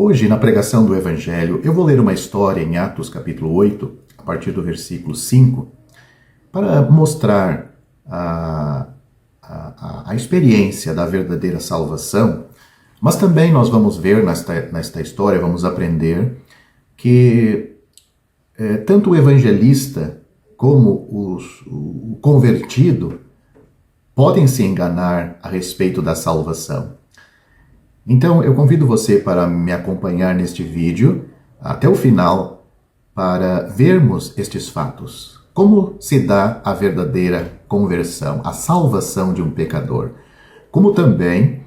Hoje, na pregação do Evangelho, eu vou ler uma história em Atos capítulo 8, a partir do versículo 5, para mostrar a experiência da verdadeira salvação, mas também nós vamos ver nesta história, vamos aprender que tanto o evangelista como o convertido podem se enganar a respeito da salvação. Então, eu convido você para me acompanhar neste vídeo até o final para vermos estes fatos. Como se dá a verdadeira conversão, a salvação de um pecador. Como também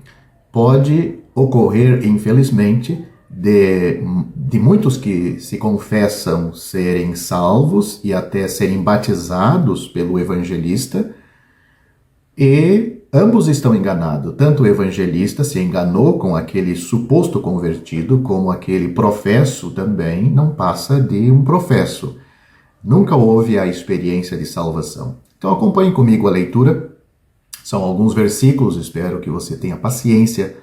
pode ocorrer, infelizmente, de muitos que se confessam serem salvos e até serem batizados pelo evangelista, e ambos estão enganados. Tanto o evangelista se enganou com aquele suposto convertido, como aquele professo também não passa de um professo. Nunca houve a experiência de salvação. Então acompanhe comigo a leitura. São alguns versículos, espero que você tenha paciência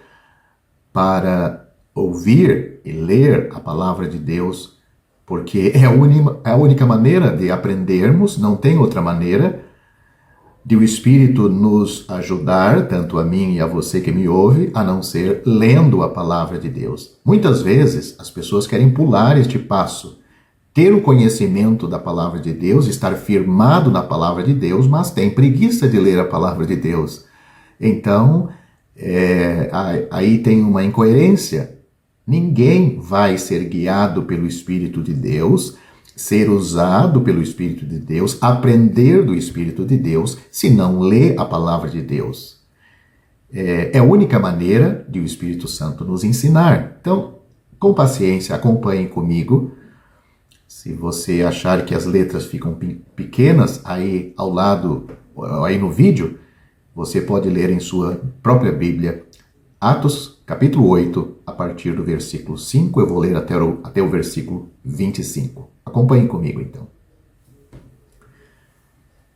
para ouvir e ler a palavra de Deus, porque é a única maneira de aprendermos, não tem outra maneira, de o Espírito nos ajudar, tanto a mim e a você que me ouve, a não ser lendo a palavra de Deus. Muitas vezes as pessoas querem pular este passo, ter o conhecimento da palavra de Deus, estar firmado na palavra de Deus, mas tem preguiça de ler a palavra de Deus. Então, aí tem uma incoerência. Ninguém vai ser guiado pelo Espírito de Deus, ser usado pelo Espírito de Deus, aprender do Espírito de Deus, se não lê a palavra de Deus. É a única maneira de o Espírito Santo nos ensinar. Então, com paciência, acompanhe comigo. Se você achar que as letras ficam pequenas, aí ao lado, aí no vídeo, você pode ler em sua própria Bíblia, Atos capítulo 8, a partir do versículo 5, eu vou ler até o versículo 25. Acompanhe comigo, então.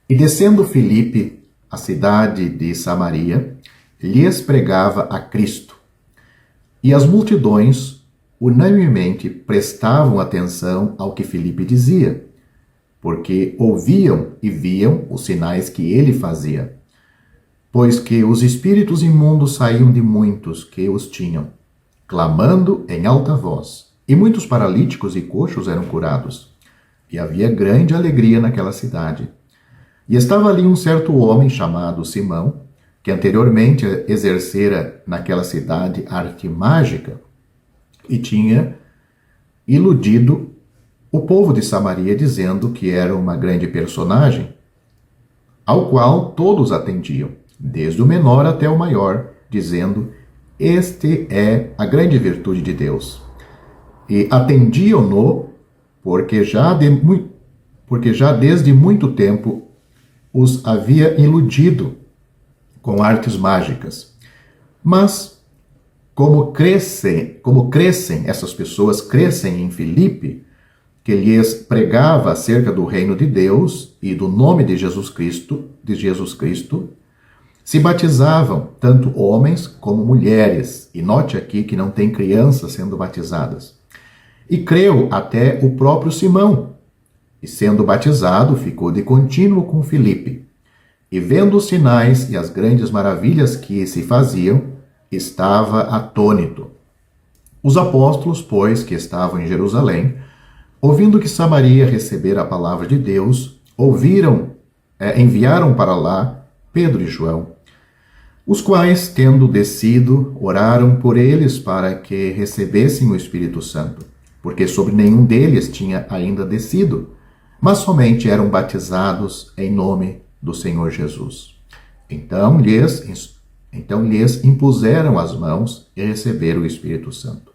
E descendo Filipe, a cidade de Samaria, lhes pregava a Cristo. E as multidões unanimemente prestavam atenção ao que Filipe dizia, porque ouviam e viam os sinais que ele fazia. Pois que os espíritos imundos saíam de muitos que os tinham, clamando em alta voz. E muitos paralíticos e coxos eram curados. E havia grande alegria naquela cidade. E estava ali um certo homem chamado Simão, que anteriormente exercera naquela cidade arte mágica, e tinha iludido o povo de Samaria, dizendo que era uma grande personagem, ao qual todos atendiam, desde o menor até o maior, dizendo: este é a grande virtude de Deus. E atendiam-no, porque já desde muito tempo os havia iludido com artes mágicas. Mas, como crescem essas pessoas, crescem em Filipe, que lhes pregava acerca do reino de Deus e do nome de Jesus Cristo, se batizavam tanto homens como mulheres. E note aqui que não tem crianças sendo batizadas. E creu até o próprio Simão, e sendo batizado, ficou de contínuo com Filipe. E vendo os sinais e as grandes maravilhas que se faziam, estava atônito. Os apóstolos, pois, que estavam em Jerusalém, ouvindo que Samaria recebera a palavra de Deus, enviaram para lá Pedro e João, os quais, tendo descido, oraram por eles para que recebessem o Espírito Santo, porque sobre nenhum deles tinha ainda descido, mas somente eram batizados em nome do Senhor Jesus. Então lhes impuseram as mãos e receberam o Espírito Santo.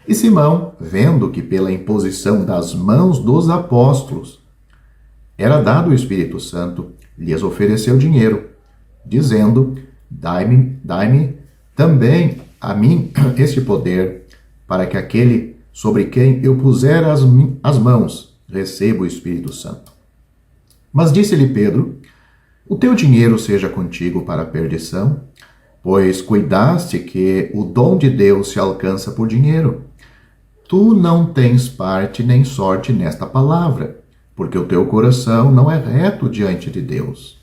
E Simão, vendo que pela imposição das mãos dos apóstolos era dado o Espírito Santo, lhes ofereceu dinheiro, dizendo: Dai-me também a mim este poder, para que aquele sobre quem eu puser as mãos receba o Espírito Santo. Mas disse-lhe Pedro: o teu dinheiro seja contigo para a perdição, pois cuidaste que o dom de Deus se alcança por dinheiro. tu não tens parte nem sorte nesta palavra, porque o teu coração não é reto diante de Deus.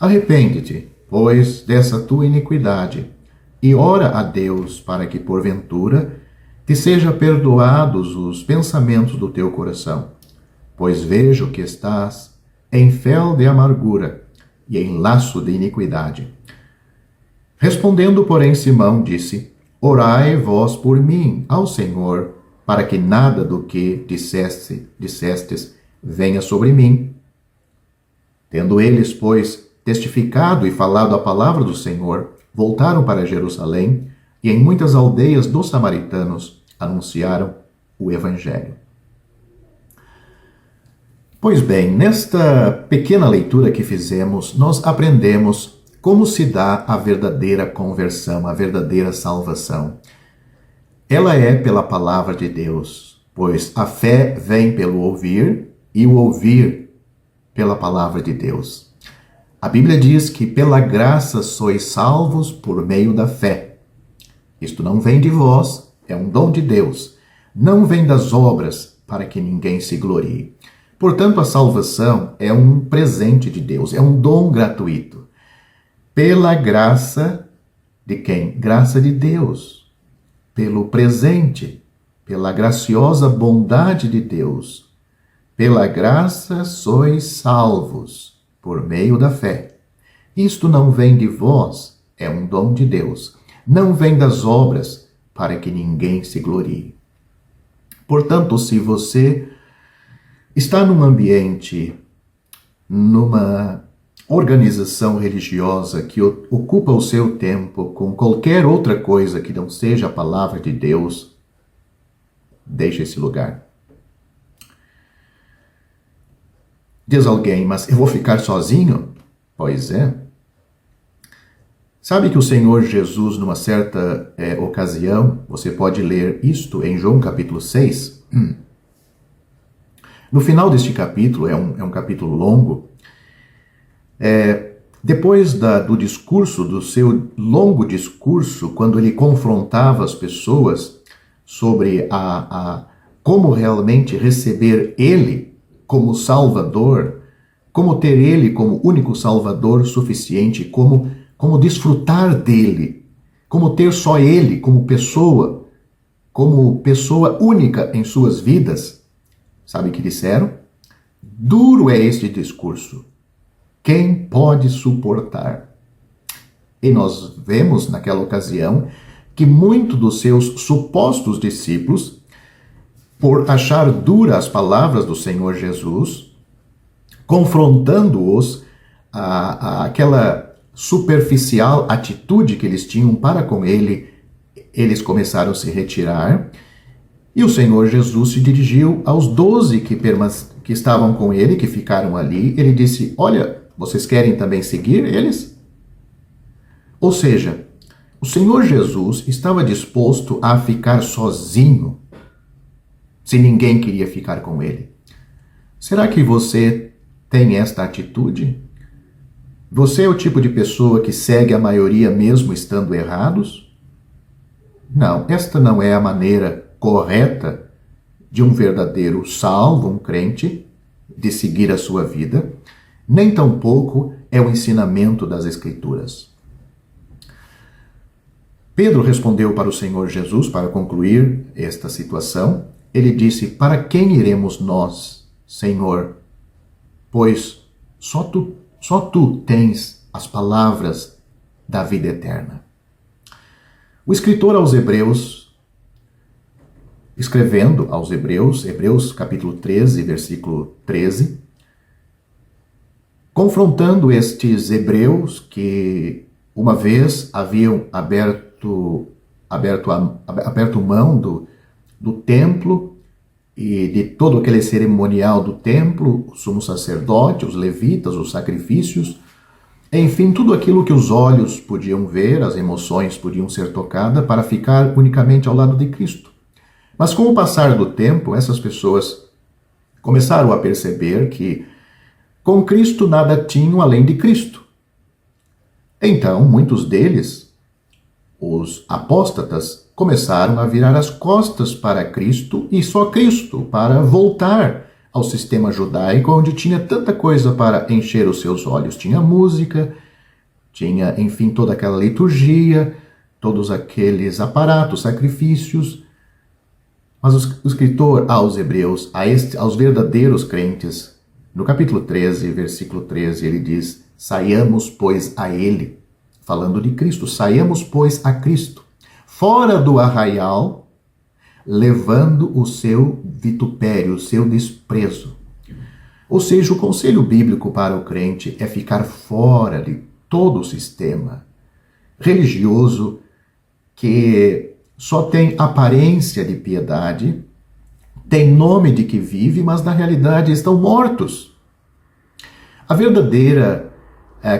Arrepende-te, pois, dessa tua iniquidade, e ora a Deus para que, porventura, te seja perdoados os pensamentos do teu coração, pois vejo que estás em fel de amargura e em laço de iniquidade. Respondendo, porém, Simão disse: Orai vós por mim ao Senhor, para que nada do que dissestes venha sobre mim. Tendo eles, pois, testificado e falado a palavra do Senhor, voltaram para Jerusalém e em muitas aldeias dos samaritanos anunciaram o Evangelho. Pois bem, nesta pequena leitura que fizemos, nós aprendemos como se dá a verdadeira conversão, a verdadeira salvação. Ela é pela palavra de Deus, pois a fé vem pelo ouvir e o ouvir pela palavra de Deus. A Bíblia diz que pela graça sois salvos por meio da fé. Isto não vem de vós, é um dom de Deus. Não vem das obras, para que ninguém se glorie. Portanto, a salvação é um presente de Deus, é um dom gratuito. Pela graça de quem? Graça de Deus. Pelo presente, pela graciosa bondade de Deus. Pela graça sois salvos, por meio da fé. Isto não vem de vós, é um dom de Deus. Não vem das obras, para que ninguém se glorie. Portanto, se você está num ambiente, numa organização religiosa que ocupa o seu tempo com qualquer outra coisa que não seja a palavra de Deus, deixe esse lugar. Diz alguém, mas eu vou ficar sozinho? Pois é. Sabe que o Senhor Jesus, numa certa ocasião, você pode ler isto em João capítulo 6. No final deste capítulo, é um capítulo longo, depois do discurso, do seu longo discurso, quando ele confrontava as pessoas sobre como realmente receber ele como Salvador, como ter ele como único Salvador suficiente, como desfrutar dele, como ter só ele como pessoa única em suas vidas. Sabe o que disseram? Duro é este discurso. Quem pode suportar? E nós vemos naquela ocasião que muitos dos seus supostos discípulos, por achar duras as palavras do Senhor Jesus, confrontando-os aquela superficial atitude que eles tinham para com ele, eles começaram a se retirar. E o Senhor Jesus se dirigiu aos 12 que estavam com ele, que ficaram ali. Ele disse: olha, vocês querem também seguir eles? Ou seja, o Senhor Jesus estava disposto a ficar sozinho, se ninguém queria ficar com ele. Será que você tem esta atitude? Você é o tipo de pessoa que segue a maioria mesmo estando errados? Não, esta não é a maneira correta de um verdadeiro salvo, um crente, de seguir a sua vida, nem tampouco é o ensinamento das Escrituras. Pedro respondeu para o Senhor Jesus, para concluir esta situação, ele disse: para quem iremos nós, Senhor? Pois só tu tens as palavras da vida eterna. O escritor aos Hebreus, escrevendo aos Hebreus capítulo 13, versículo 13, confrontando estes hebreus que uma vez haviam aberto mão do templo e de todo aquele cerimonial do templo, o sumo sacerdote, os levitas, os sacrifícios, enfim, tudo aquilo que os olhos podiam ver, as emoções podiam ser tocadas, para ficar unicamente ao lado de Cristo. Mas com o passar do tempo, essas pessoas começaram a perceber que com Cristo nada tinham além de Cristo. Então, muitos deles, os apóstatas, começaram a virar as costas para Cristo e só Cristo, para voltar ao sistema judaico, onde tinha tanta coisa para encher os seus olhos. Tinha música, tinha, enfim, toda aquela liturgia, todos aqueles aparatos, sacrifícios. Mas o escritor aos Hebreus, aos verdadeiros crentes, no capítulo 13, versículo 13, ele diz: saiamos, pois, a ele, falando de Cristo, saiamos, pois, a Cristo, fora do arraial, levando o seu vitupério, o seu desprezo. Ou seja, o conselho bíblico para o crente é ficar fora de todo o sistema religioso que só tem aparência de piedade, tem nome de que vive, mas na realidade estão mortos. A verdadeira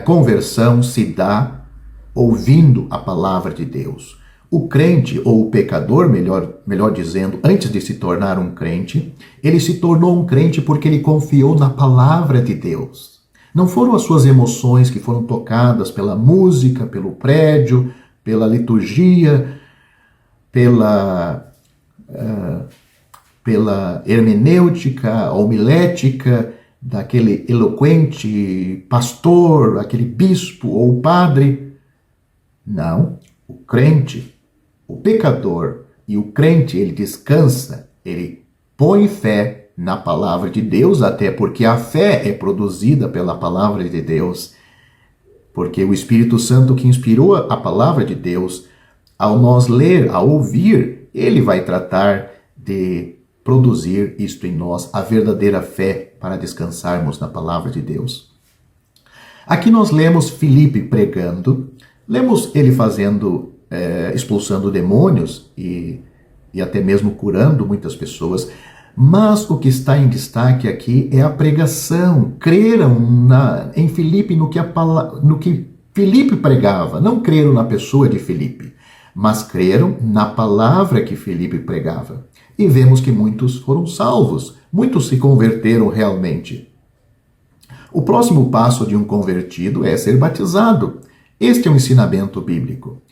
conversão se dá ouvindo a palavra de Deus. O crente, ou o pecador, melhor dizendo, antes de se tornar um crente, ele se tornou um crente porque ele confiou na palavra de Deus. Não foram as suas emoções que foram tocadas pela música, pelo prédio, pela liturgia, pela hermenêutica, homilética daquele eloquente pastor, aquele bispo ou padre. Não, o crente, o pecador e o crente, ele descansa, ele põe fé na palavra de Deus, até porque a fé é produzida pela palavra de Deus, porque o Espírito Santo que inspirou a palavra de Deus, ao nós ler, ao ouvir, ele vai tratar de produzir isto em nós, a verdadeira fé para descansarmos na palavra de Deus. Aqui nós lemos Filipe pregando, lemos ele expulsando demônios e até mesmo curando muitas pessoas, mas o que está em destaque aqui é a pregação. Creram em Filipe no que Filipe pregava, não creram na pessoa de Filipe, mas creram na palavra que Filipe pregava. E vemos que muitos foram salvos, muitos se converteram realmente. O próximo passo de um convertido é ser batizado. Este é um ensinamento bíblico.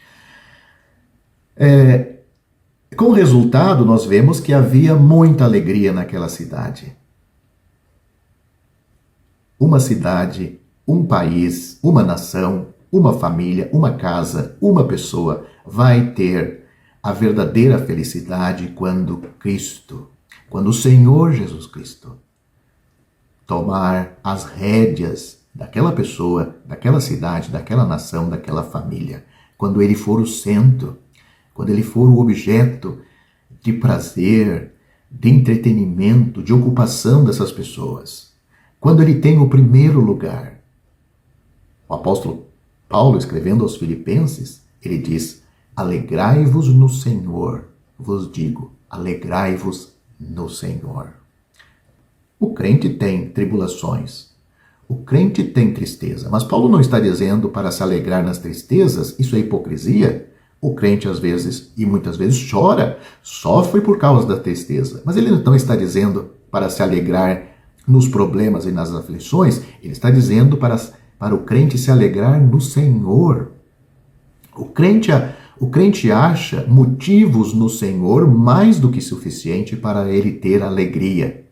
Com o resultado, nós vemos que havia muita alegria naquela cidade. Uma cidade, um país, uma nação, uma família, uma casa, uma pessoa vai ter a verdadeira felicidade quando Cristo, quando o Senhor Jesus Cristo tomar as rédeas daquela pessoa, daquela cidade, daquela nação, daquela família. Quando ele for o centro, quando ele for o objeto de prazer, de entretenimento, de ocupação dessas pessoas. Quando ele tem o primeiro lugar. O apóstolo Paulo, escrevendo aos Filipenses, ele diz: alegrai-vos no Senhor, vos digo, alegrai-vos no Senhor. O crente tem tribulações, o crente tem tristeza, mas Paulo não está dizendo para se alegrar nas tristezas, isso é hipocrisia. O crente às vezes, e muitas vezes, chora, sofre por causa da tristeza, mas ele não está dizendo para se alegrar nos problemas e nas aflições, ele está dizendo para o crente se alegrar no Senhor. O crente acha motivos no Senhor mais do que suficiente para ele ter alegria.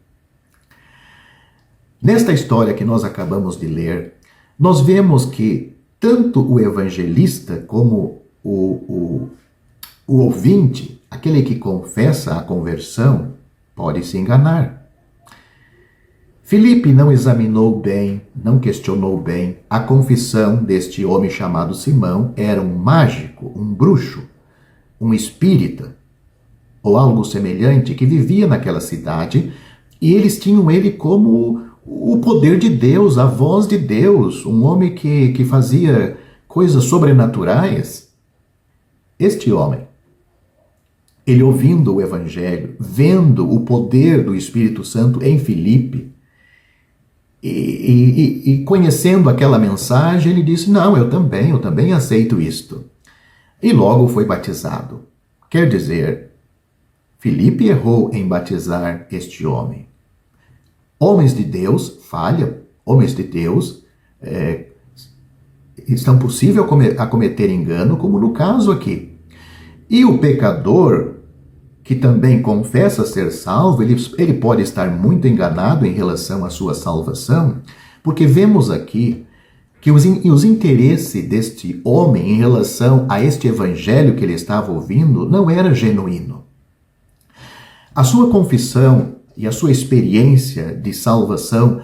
Nesta história que nós acabamos de ler, nós vemos que tanto o evangelista como o ouvinte, aquele que confessa a conversão, pode se enganar. Filipe não examinou bem, não questionou bem. A confissão deste homem chamado Simão era um mágico, um bruxo, um espírita, ou algo semelhante, que vivia naquela cidade, e eles tinham ele como o poder de Deus, a voz de Deus, um homem que fazia coisas sobrenaturais. Este homem, ele ouvindo o Evangelho, vendo o poder do Espírito Santo em Filipe, e conhecendo aquela mensagem, ele disse: não, eu também aceito isto. E logo foi batizado. Quer dizer, Filipe errou em batizar este homem. Homens de Deus falham, homens de Deus estão possíveis a cometer engano, como no caso aqui. E o pecador, que também confessa ser salvo, ele pode estar muito enganado em relação à sua salvação, porque vemos aqui que os interesses deste homem em relação a este evangelho que ele estava ouvindo não era genuíno. A sua confissão e a sua experiência de salvação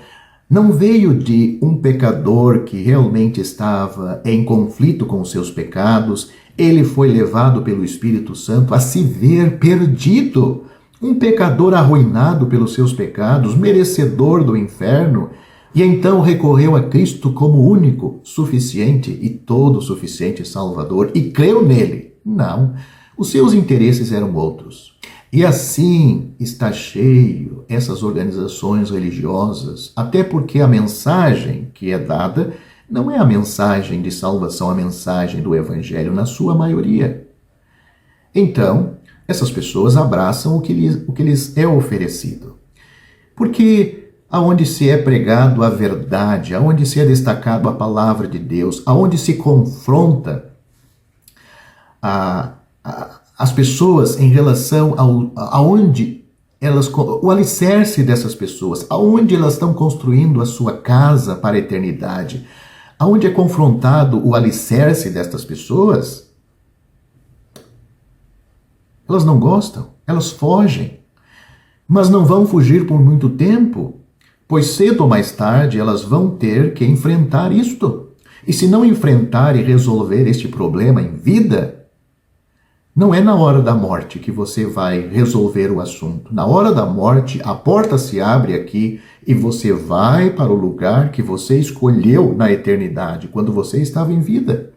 não veio de um pecador que realmente estava em conflito com os seus pecados. Ele foi levado pelo Espírito Santo a se ver perdido, um pecador arruinado pelos seus pecados, merecedor do inferno, e então recorreu a Cristo como único, suficiente e todo suficiente Salvador e creu nele. Não, os seus interesses eram outros. E assim está cheio essas organizações religiosas, até porque a mensagem que é dada não é a mensagem de salvação, a mensagem do Evangelho na sua maioria. Então, essas pessoas abraçam o que lhes é oferecido. Porque aonde se é pregado a verdade, aonde se é destacado a palavra de Deus, aonde se confronta as pessoas em relação aonde elas, o alicerce dessas pessoas, aonde elas estão construindo a sua casa para a eternidade, aonde é confrontado o alicerce destas pessoas, elas não gostam, elas fogem, mas não vão fugir por muito tempo, pois cedo ou mais tarde elas vão ter que enfrentar isto. E se não enfrentar e resolver este problema em vida, não é na hora da morte que você vai resolver o assunto. Na hora da morte, a porta se abre aqui e você vai para o lugar que você escolheu na eternidade, quando você estava em vida.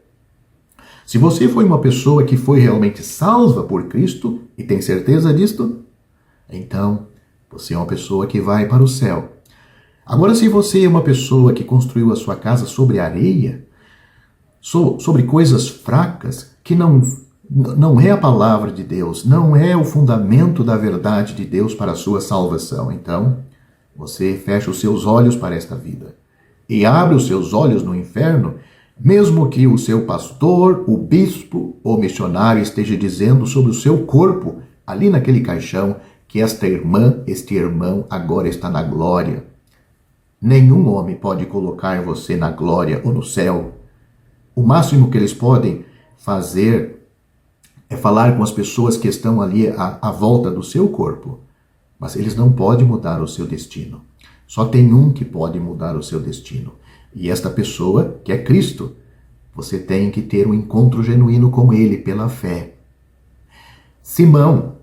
Se você foi uma pessoa que foi realmente salva por Cristo e tem certeza disto, então você é uma pessoa que vai para o céu. Agora, se você é uma pessoa que construiu a sua casa sobre areia, sobre coisas fracas, que não é a palavra de Deus, não é o fundamento da verdade de Deus para a sua salvação. Então, você fecha os seus olhos para esta vida e abre os seus olhos no inferno, mesmo que o seu pastor, o bispo ou missionário esteja dizendo sobre o seu corpo, ali naquele caixão, que esta irmã, este irmão agora está na glória. Nenhum homem pode colocar você na glória ou no céu. O máximo que eles podem fazer é falar com as pessoas que estão ali à volta do seu corpo. Mas eles não podem mudar o seu destino. Só tem um que pode mudar o seu destino. E esta pessoa, que é Cristo, você tem que ter um encontro genuíno com Ele pela fé. Simão,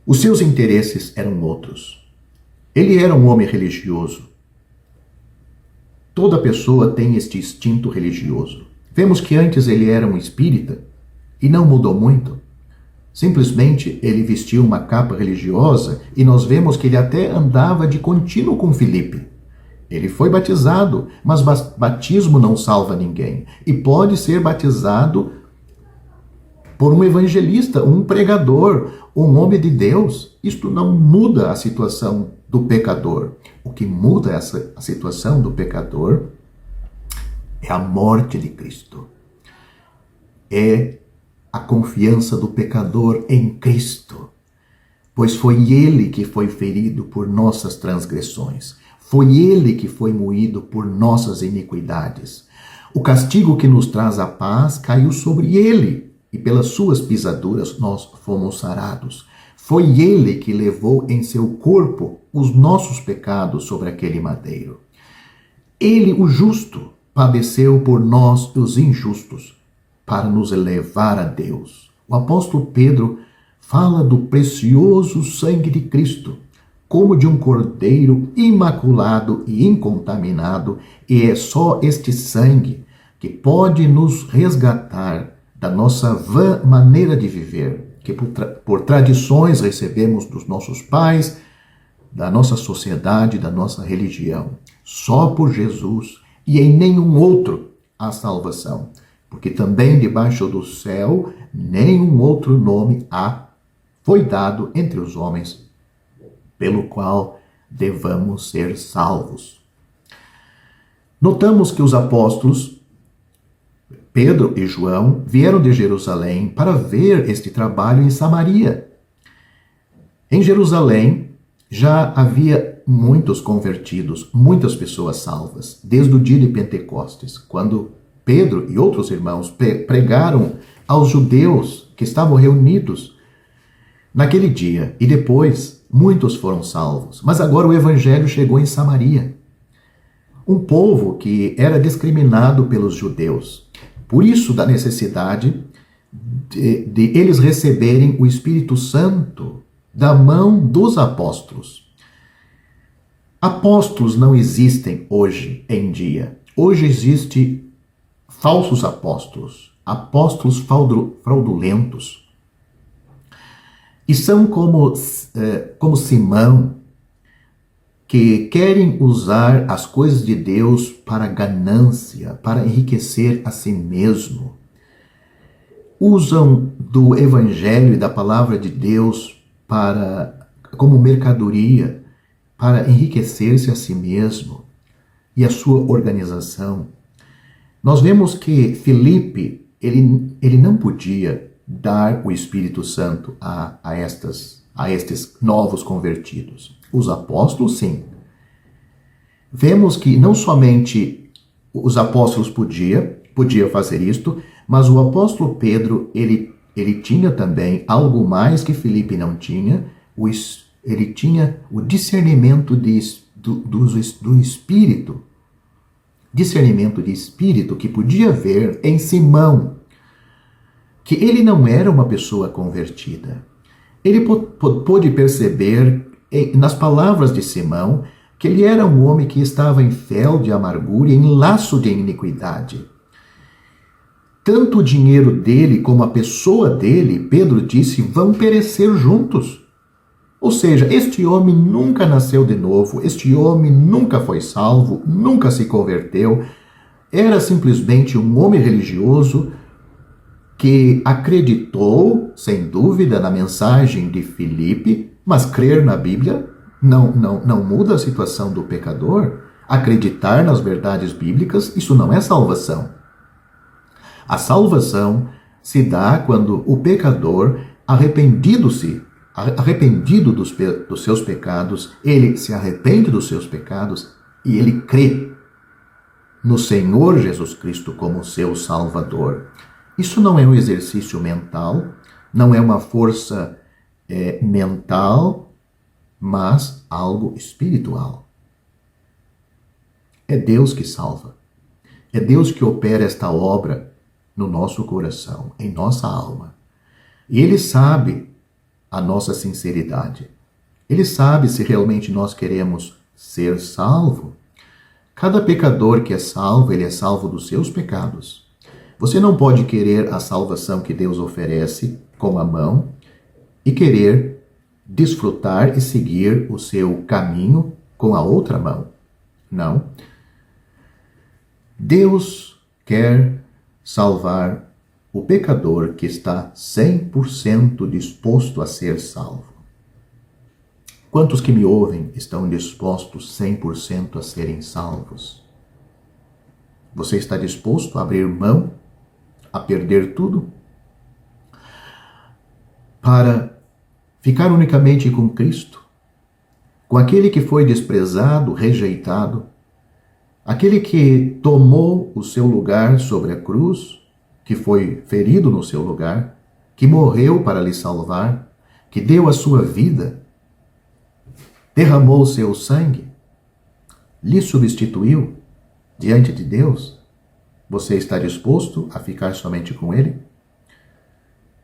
os seus interesses eram outros. Ele era um homem religioso. Toda pessoa tem este instinto religioso. Vemos que antes ele era um espírita e não mudou muito. Simplesmente ele vestiu uma capa religiosa e nós vemos que ele até andava de contínuo com Filipe. Ele foi batizado, mas batismo não salva ninguém. E pode ser batizado por um evangelista, um pregador, um homem de Deus. Isto não muda a situação do pecador. O que muda a situação do pecador é a morte de Cristo. É a confiança do pecador em Cristo. Pois foi Ele que foi ferido por nossas transgressões. Foi Ele que foi moído por nossas iniquidades. O castigo que nos traz a paz caiu sobre Ele, e pelas suas pisaduras nós fomos sarados. Foi Ele que levou em seu corpo os nossos pecados sobre aquele madeiro. Ele, o justo, padeceu por nós, os injustos, para nos elevar a Deus. O apóstolo Pedro fala do precioso sangue de Cristo, como de um cordeiro imaculado e incontaminado, e é só este sangue que pode nos resgatar da nossa vã maneira de viver, que por tradições recebemos dos nossos pais, da nossa sociedade, da nossa religião. Só por Jesus e em nenhum outro há salvação, porque também debaixo do céu nenhum outro nome foi dado entre os homens, pelo qual devamos ser salvos. Notamos que os apóstolos Pedro e João vieram de Jerusalém para ver este trabalho em Samaria. Em Jerusalém já havia muitos convertidos, muitas pessoas salvas, desde o dia de Pentecostes, quando Pedro e outros irmãos pregaram aos judeus que estavam reunidos naquele dia. E depois, muitos foram salvos. Mas agora o evangelho chegou em Samaria, um povo que era discriminado pelos judeus. Por isso, da necessidade de eles receberem o Espírito Santo da mão dos apóstolos. Apóstolos não existem hoje em dia. Hoje existem falsos apóstolos, apóstolos fraudulentos. E são como Simão, que querem usar as coisas de Deus para ganância, para enriquecer a si mesmo. Usam do Evangelho e da Palavra de Deus como mercadoria, para enriquecer-se a si mesmo e a sua organização. Nós vemos que Filipe, ele não podia dar o Espírito Santo a estes novos convertidos. Os apóstolos, sim. Vemos que não somente os apóstolos podiam fazer isto, mas o apóstolo Pedro, ele tinha também algo mais que Filipe não tinha. Ele tinha o discernimento do Espírito. Discernimento de Espírito que podia ver em Simão que ele não era uma pessoa convertida. Ele pôde perceber nas palavras de Simão que ele era um homem que estava em fel de amargura e em laço de iniquidade. Tanto o dinheiro dele como a pessoa dele, Pedro disse, vão perecer juntos. Ou seja, este homem nunca nasceu de novo, este homem nunca foi salvo, nunca se converteu, era simplesmente um homem religioso que acreditou, sem dúvida, na mensagem de Filipe, mas crer na Bíblia não muda a situação do pecador. Acreditar nas verdades bíblicas, isso não é salvação. A salvação se dá quando o pecador, arrependido dos seus pecados, ele se arrepende dos seus pecados e ele crê no Senhor Jesus Cristo como seu Salvador. Isso não é um exercício mental, não é uma força mental, mas algo espiritual. É Deus que salva. É Deus que opera esta obra no nosso coração, em nossa alma. E Ele sabe a nossa sinceridade. Ele sabe se realmente nós queremos ser salvo. Cada pecador que é salvo, ele é salvo dos seus pecados. Você não pode querer a salvação que Deus oferece com a mão e querer desfrutar e seguir o seu caminho com a outra mão. Não. Deus quer salvar o pecador que está 100% disposto a ser salvo. Quantos que me ouvem estão dispostos 100% a serem salvos? Você está disposto a abrir mão, a perder tudo, para ficar unicamente com Cristo, com aquele que foi desprezado, rejeitado, aquele que tomou o seu lugar sobre a cruz, que foi ferido no seu lugar, que morreu para lhe salvar, que deu a sua vida, derramou o seu sangue, lhe substituiu diante de Deus? Você está disposto a ficar somente com Ele?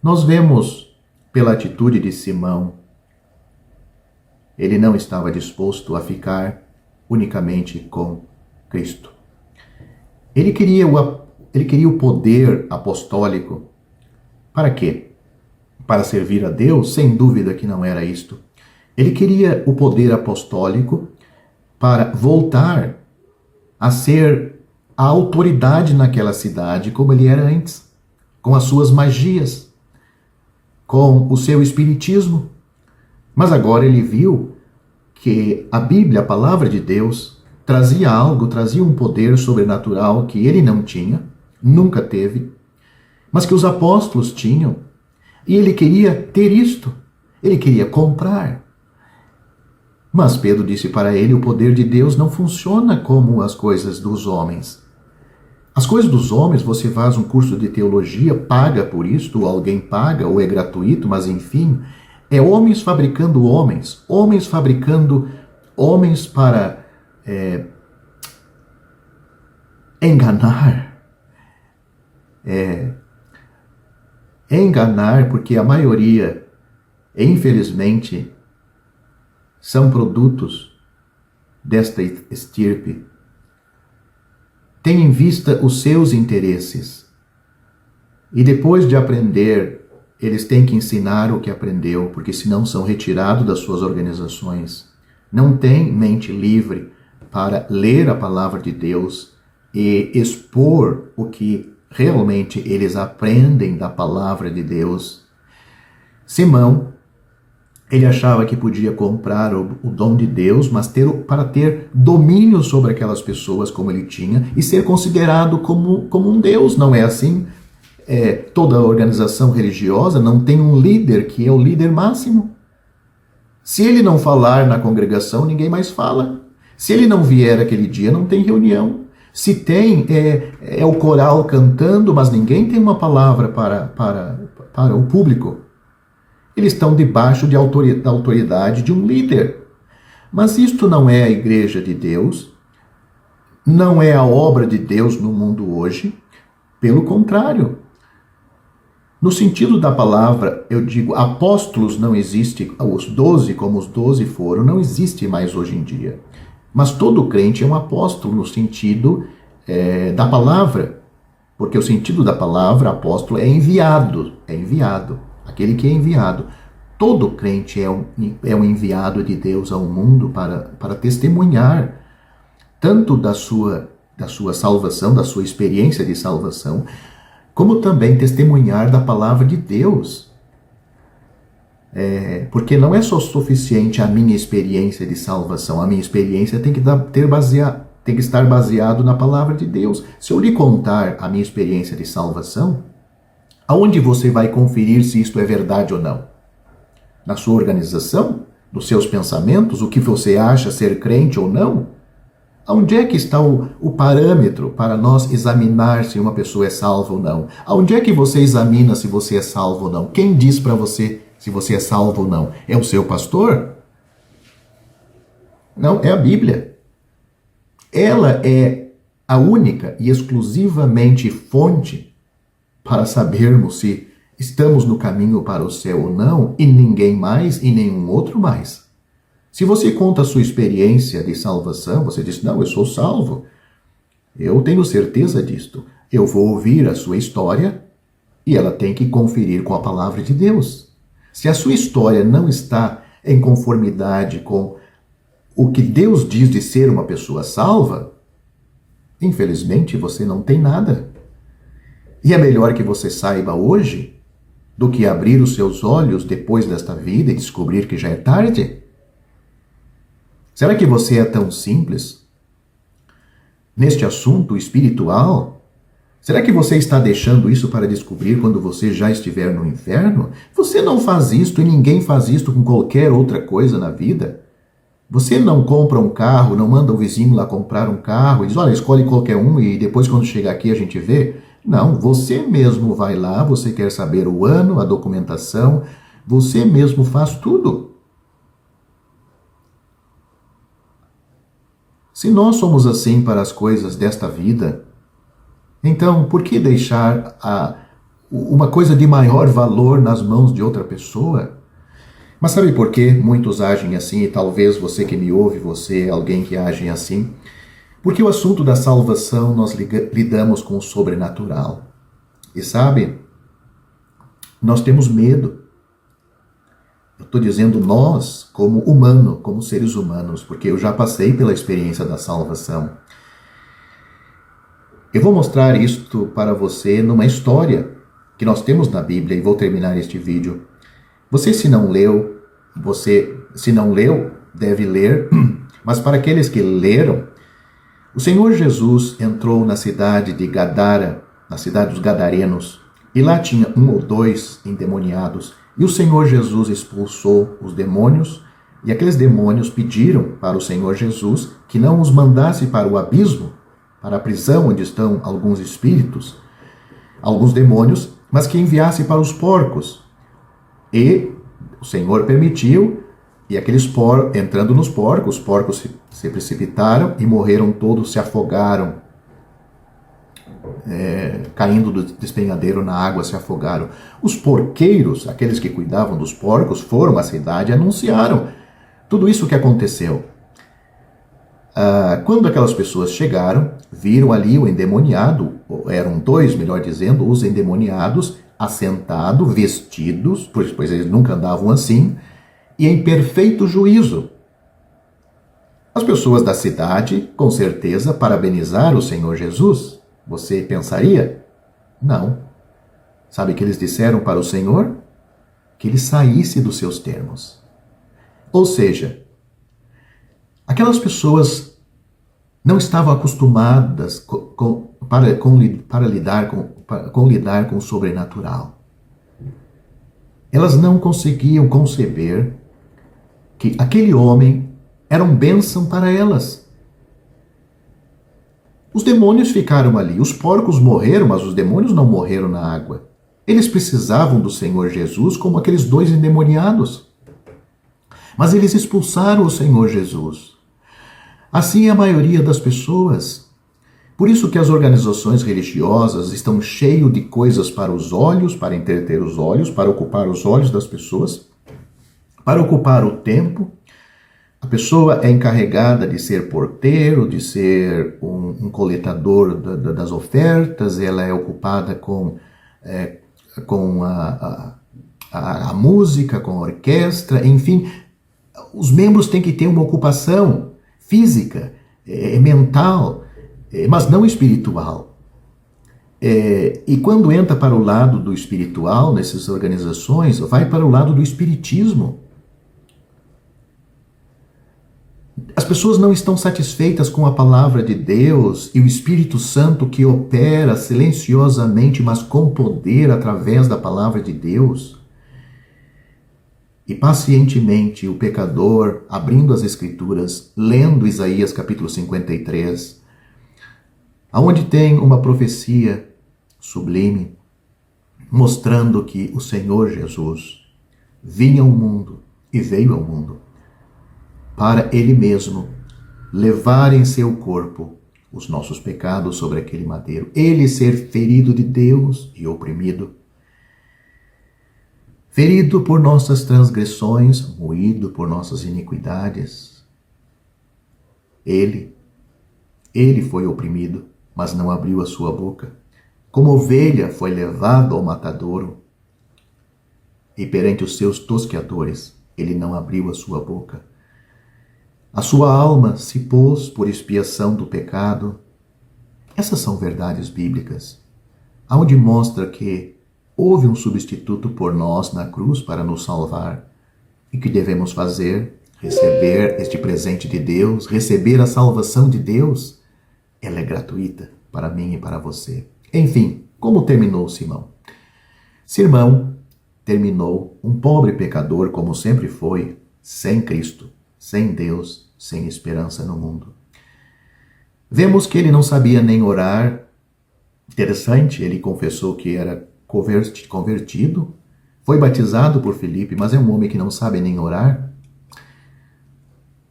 Nós vemos pela atitude de Simão, ele não estava disposto a ficar unicamente com Cristo. Ele queria o poder apostólico. Para quê? Para servir a Deus? Sem dúvida que não era isto. Ele queria o poder apostólico para voltar a ser a autoridade naquela cidade como ele era antes, com as suas magias, com o seu espiritismo. Mas agora ele viu que a Bíblia, a palavra de Deus, trazia um poder sobrenatural que ele não tinha, nunca teve, mas que os apóstolos tinham, e ele queria ter isto, ele queria comprar. Mas Pedro disse para ele: o poder de Deus não funciona como as coisas dos homens. As coisas dos homens, você faz um curso de teologia, paga por isto, ou alguém paga, ou é gratuito, mas enfim, é homens fabricando homens fabricando homens para enganar. Enganar, porque a maioria, infelizmente, são produtos desta estirpe. Tem em vista os seus interesses. E depois de aprender, eles têm que ensinar o que aprendeu, porque senão são retirados das suas organizações. Não têm mente livre para ler a palavra de Deus e expor o que realmente eles aprendem da palavra de Deus. Simão, ele achava que podia comprar o dom de Deus, mas para ter domínio sobre aquelas pessoas como ele tinha e ser considerado como um Deus. Não é assim? Toda organização religiosa não tem um líder que é o líder máximo. Se ele não falar na congregação, ninguém mais fala. Se ele não vier aquele dia, não tem reunião. Se tem, é o coral cantando, mas ninguém tem uma palavra para o público. Eles estão debaixo da autoridade de um líder. Mas isto não é a igreja de Deus, não é a obra de Deus no mundo hoje. Pelo contrário. No sentido da palavra, eu digo, apóstolos não existe, os 12 como os 12 foram, não existe mais hoje em dia. Mas todo crente é um apóstolo no sentido da palavra. Porque o sentido da palavra, apóstolo, é enviado. Aquele que é enviado. Todo crente é um enviado de Deus ao mundo para testemunhar tanto da sua salvação, da sua experiência de salvação, como também testemunhar da palavra de Deus. Porque não é só suficiente a minha experiência de salvação. A minha experiência tem que estar baseado na palavra de Deus. Se eu lhe contar a minha experiência de salvação, aonde você vai conferir se isto é verdade ou não? Na sua organização? Nos seus pensamentos? O que você acha ser crente ou não? Onde é que está o parâmetro para nós examinar se uma pessoa é salva ou não? Onde é que você examina se você é salvo ou não? Quem diz para você se você é salvo ou não? É o seu pastor? Não, é a Bíblia. Ela é a única e exclusivamente fonte para sabermos se estamos no caminho para o céu ou não, e ninguém mais e nenhum outro mais. Se você conta a sua experiência de salvação, você diz: não, eu sou salvo. Eu tenho certeza disto. Eu vou ouvir a sua história e ela tem que conferir com a palavra de Deus. Se a sua história não está em conformidade com o que Deus diz de ser uma pessoa salva, infelizmente você não tem nada. E é melhor que você saiba hoje do que abrir os seus olhos depois desta vida e descobrir que já é tarde. Será que você é tão simples neste assunto espiritual? Será que você está deixando isso para descobrir quando você já estiver no inferno? Você não faz isto e ninguém faz isto com qualquer outra coisa na vida. Você não compra um carro, não manda o vizinho lá comprar um carro e diz: olha, escolhe qualquer um e depois quando chegar aqui a gente vê. Não, você mesmo vai lá, você quer saber o ano, a documentação, você mesmo faz tudo. Se nós somos assim para as coisas desta vida, então por que deixar uma coisa de maior valor nas mãos de outra pessoa? Mas sabe por que muitos agem assim, e talvez você que me ouve, você é alguém que age assim? Porque o assunto da salvação nós lidamos com o sobrenatural. E sabe, nós temos medo. Eu estou dizendo nós como humano, como seres humanos, porque eu já passei pela experiência da salvação. Eu vou mostrar isto para você numa história que nós temos na Bíblia e vou terminar este vídeo. Você se não leu, deve ler, mas para aqueles que leram, o Senhor Jesus entrou na cidade de Gadara na cidade dos Gadarenos, e lá tinha 1 ou 2 endemoniados, e o Senhor Jesus expulsou os demônios, e aqueles demônios pediram para o Senhor Jesus que não os mandasse para o abismo, para a prisão onde estão alguns espíritos, alguns demônios, mas que enviasse para os porcos. E o Senhor permitiu, e aqueles porcos, entrando nos porcos, os porcos se precipitaram e morreram todos, se afogaram, caindo do despenhadeiro na água, se afogaram. Os porqueiros, aqueles que cuidavam dos porcos, foram à cidade e anunciaram tudo isso que aconteceu. Quando aquelas pessoas chegaram, viram ali o endemoniado, eram 2, melhor dizendo, os endemoniados, assentados, vestidos, pois eles nunca andavam assim, e em perfeito juízo. As pessoas da cidade, com certeza, parabenizaram o Senhor Jesus. Você pensaria? Não. Sabe o que eles disseram para o Senhor? Que ele saísse dos seus termos. Ou seja, aquelas pessoas não estavam acostumadas para lidar com o sobrenatural. Elas não conseguiam conceber que aquele homem era uma bênção para elas. Os demônios ficaram ali, os porcos morreram, mas os demônios não morreram na água. Eles precisavam do Senhor Jesus como aqueles 2 endemoniados. Mas eles expulsaram o Senhor Jesus. Assim é a maioria das pessoas. Por isso que as organizações religiosas estão cheias de coisas para os olhos, para entreter os olhos, para ocupar os olhos das pessoas, para ocupar o tempo. A pessoa é encarregada de ser porteiro, de ser um coletador das ofertas, ela é ocupada com a música, com a orquestra, enfim. Os membros têm que ter uma ocupação física, mental, mas não espiritual. E quando entra para o lado do espiritual, nessas organizações, vai para o lado do espiritismo. As pessoas não estão satisfeitas com a palavra de Deus e o Espírito Santo que opera silenciosamente, mas com poder através da palavra de Deus. E pacientemente o pecador, abrindo as Escrituras, lendo Isaías capítulo 53, aonde tem uma profecia sublime, mostrando que o Senhor Jesus vinha ao mundo e veio ao mundo para Ele mesmo levar em seu corpo os nossos pecados sobre aquele madeiro, Ele ser ferido de Deus e oprimido, ferido por nossas transgressões, moído por nossas iniquidades. Ele foi oprimido, mas não abriu a sua boca. Como ovelha foi levado ao matadouro, e perante os seus tosqueadores, ele não abriu a sua boca. A sua alma se pôs por expiação do pecado. Essas são verdades bíblicas, onde mostra que houve um substituto por nós na cruz para nos salvar. E o que devemos fazer? Receber este presente de Deus, receber a salvação de Deus. Ela é gratuita para mim e para você. Enfim, como terminou Simão? Simão terminou um pobre pecador, como sempre foi, sem Cristo, sem Deus, sem esperança no mundo. Vemos que ele não sabia nem orar. Interessante, ele confessou que era convertido, foi batizado por Filipe, mas é um homem que não sabe nem orar.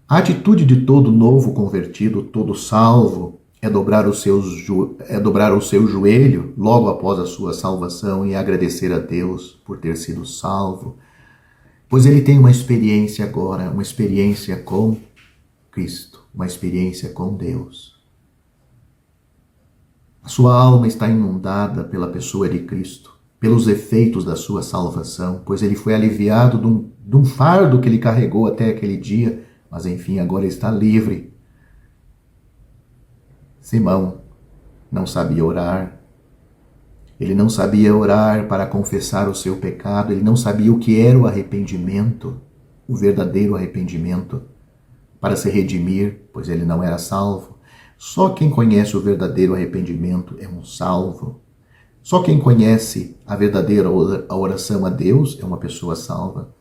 A atitude de todo novo convertido, todo salvo, é dobrar o seu joelho logo após a sua salvação e agradecer a Deus por ter sido salvo, pois ele tem uma experiência agora, uma experiência com Cristo, uma experiência com Deus. A sua alma está inundada pela pessoa de Cristo, pelos efeitos da sua salvação, pois ele foi aliviado de um fardo que ele carregou até aquele dia, mas enfim, agora ele está livre. Simão não sabia orar. Ele não sabia orar para confessar o seu pecado, ele não sabia o que era o arrependimento, o verdadeiro arrependimento, para se redimir, pois ele não era salvo. Só quem conhece o verdadeiro arrependimento é um salvo. Só quem conhece a verdadeira oração a Deus é uma pessoa salva.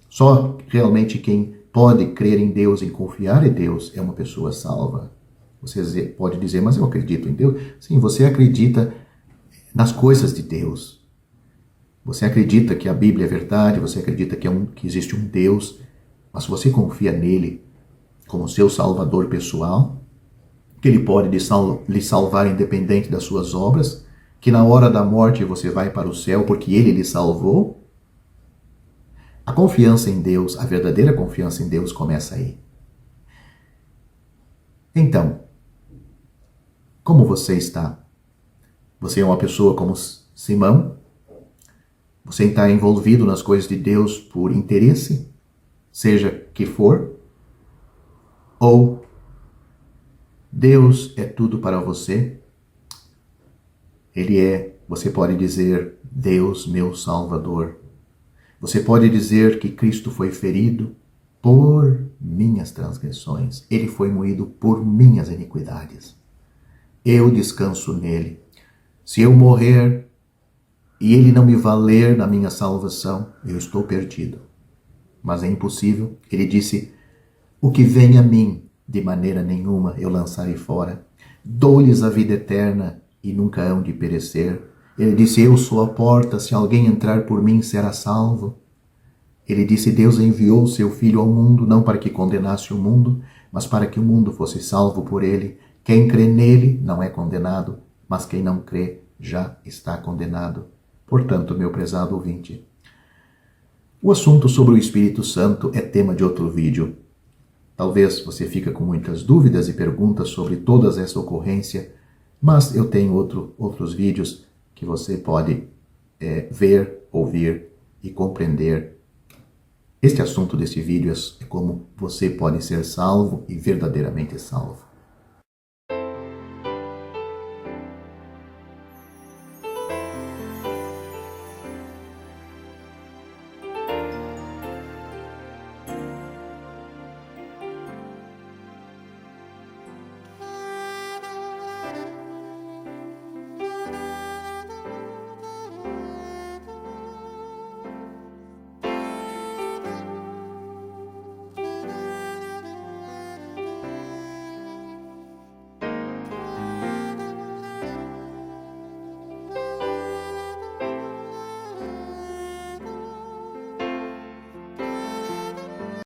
Só realmente quem pode crer em Deus e confiar em Deus é uma pessoa salva. Você pode dizer, mas eu acredito em Deus. Sim, você acredita nas coisas de Deus. Você acredita que a Bíblia é verdade, você acredita que existe um Deus, mas você confia nele como seu salvador pessoal, que ele pode lhe salvar independente das suas obras, que na hora da morte você vai para o céu porque ele lhe salvou. A confiança em Deus, a verdadeira confiança em Deus começa aí. Então, como você está? Você é uma pessoa como Simão? Você está envolvido nas coisas de Deus por interesse, seja que for? Ou Deus é tudo para você? Você pode dizer, Deus meu Salvador. Você pode dizer que Cristo foi ferido por minhas transgressões. Ele foi moído por minhas iniquidades. Eu descanso nele. Se eu morrer e ele não me valer na minha salvação, eu estou perdido. Mas é impossível. Ele disse, o que vem a mim, de maneira nenhuma eu lançarei fora. Dou-lhes a vida eterna e nunca hão de perecer. Ele disse, eu sou a porta, se alguém entrar por mim será salvo. Ele disse, Deus enviou o seu Filho ao mundo, não para que condenasse o mundo, mas para que o mundo fosse salvo por ele. Quem crê nele não é condenado, mas quem não crê já está condenado. Portanto, meu prezado ouvinte, o assunto sobre o Espírito Santo é tema de outro vídeo. Talvez você fique com muitas dúvidas e perguntas sobre toda essa ocorrência, mas eu tenho outros vídeos que você pode ver, ouvir e compreender. Este assunto desse vídeo é como você pode ser salvo e verdadeiramente salvo.